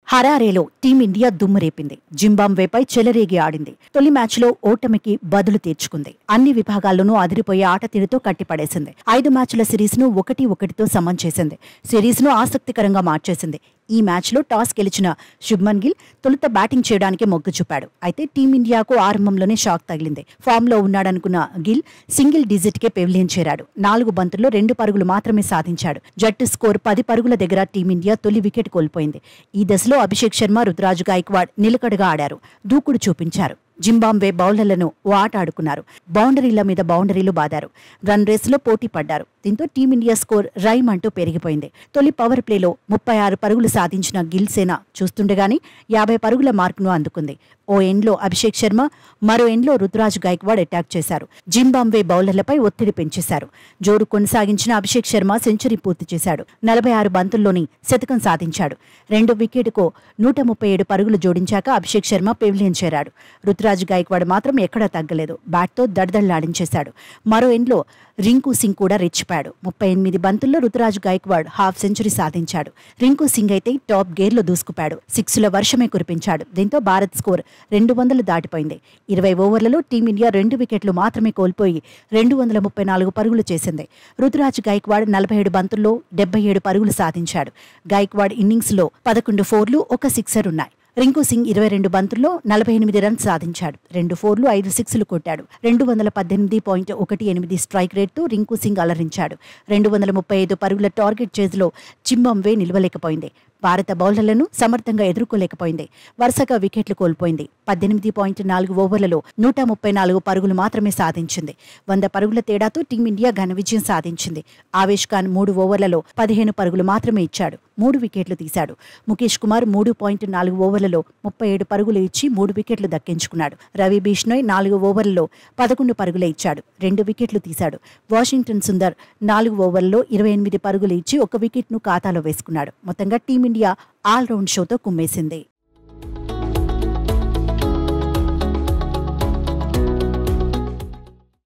హరారేలో team India దుమ్మురేపింది. జింబాబ్వేపై చెలరేగి ఆడింది. తొలి మ్యాచ్లో ఓటమికి బదులు తీర్చుకుంది. అన్ని విభాగాల్లోనూ అదిరిపోయే ఆటతీరుతో కట్టిపడేసింది. 5 మ్యాచ్ల సిరీస్ను 1-1తో సమం చేసింది. సిరీస్ను ఆసక్తికరంగా మార్చేసింది. ఈ మ్యాచ్లో టాస్ గెలిచిన శుభ్మన్ గిల్ తొలుత బ్యాటింగ్ చేయడానికి మొగ్గు చూపాడు. అయితే టీమిండియాకు ఆరంభంలోనే షాక్ తగిలింది. ఫామ్లో ఉన్నాడనుకున్న గిల్ సింగిల్ డిజిట్కే పెవిలియన్ చేరాడు. 4 బంతుల్లో 2 పరుగులు మాత్రమే సాధించాడు. జట్టు స్కోర్ 10 పరుగుల దగ్గర టీమిండియా తొలి వికెట్ కోల్పోయింది. ఈ దశలో అభిషేక్ శర్మ, రుతురాజ్ గైక్వాడ్ నిలకడగా ఆడారు. దూకుడు చూపించారు. జింబాబ్వే బౌలర్లను ఓ ఆట ఆడుకున్నారు. బౌండరీల మీద బౌండరీలు బాదారు. రన్ రేసులో పోటీ పడ్డారు. దీంతో టీమిండియా స్కోర్ రైమ్ అంటూ పెరిగిపోయింది. తొలి పవర్ ప్లేలో 36 పరుగులు సాధించిన గిల్ సేన చూస్తుండగానే 50 పరుగుల మార్కును అందుకుంది. ఓ ఎండ్లో అభిషేక్ శర్మ, మరో ఎండ్లో రుతురాజ్ గైక్వాడ్ అటాక్ చేశారు. జింబాబ్వే బౌలర్లపై ఒత్తిడి పెంచేశారు. జోరు కొనసాగించిన అభిషేక్ శర్మ సెంచరీ పూర్తి చేశాడు. 46 బంతుల్లోని శతకం సాధించాడు. 2 వికెట్కు 137 పరుగులు జోడించాక అభిషేక్ శర్మ పెవిలియన్ చేరాడు. రుతురాజ్ గైక్వాడ్ మాత్రం ఎక్కడా తగ్గలేదు. బ్యాట్తో దడదళ్లాడించేశాడు. మరో ఎండ్లో రింకు సింగ్ కూడా రెచ్చిపాడు. 38 బంతుల్లో రుతురాజ్ గైక్వాడ్ హాఫ్ సెంచరీ సాధించాడు. రింకు సింగ్ అయితే టాప్ గేర్లో దూసుకుపాడు. 6ల వర్షమే కురిపించాడు. దీంతో భారత్ స్కోర్ 200 దాటిపోయింది. 20 ఓవర్లలో టీమిండియా 2 వికెట్లు మాత్రమే కోల్పోయి 234 పరుగులు చేసింది. రుతురాజ్ గైక్వాడ్ 47 బంతుల్లో 77 పరుగులు సాధించాడు. గైక్వాడ్ ఇన్నింగ్స్లో 11 ఫోర్లు, 1 సిక్సర్ ఉన్నాయి. రింకు సింగ్ 22 బంతుల్లో 48 రన్స్ సాధించాడు. 2 ఫోర్లు, 5 సిక్స్లు కొట్టాడు. 218.18 స్ట్రైక్ రేట్తో రింకు సింగ్ అలరించాడు. 235 పరుగుల టార్గెట్ చేజ్లో జింబాబ్వే నిలవలేకపోయింది. భారత బౌలర్లను సమర్థంగా ఎదుర్కోలేకపోయింది. వరుసగా వికెట్లు కోల్పోయింది. 18.4 ఓవర్లలో 134 పరుగులు మాత్రమే సాధించింది. 100 పరుగుల తేడాతో టీమిండియా ఘన విజయం సాధించింది. ఆవేష్ ఖాన్ 3 ఓవర్లలో 15 పరుగులు మాత్రమే ఇచ్చాడు. 3 వికెట్లు తీశాడు. ముఖేష్ కుమార్ 3.4 ఓవర్లలో 37 పరుగులు ఇచ్చి 3 వికెట్లు దక్కించుకున్నాడు. రవి బిష్నోయ్ 4 ఓవర్లలో 11 పరుగులే ఇచ్చాడు. 2 వికెట్లు తీశాడు. వాషింగ్టన్ సుందర్ 4 ఓవర్లలో 28 పరుగులు ఇచ్చి 1 వికెట్ను ఖాతాలో వేసుకున్నాడు. మొత్తంగా టీమిండియా ఆల్రౌండ్ షోతో కుమ్మేసింది.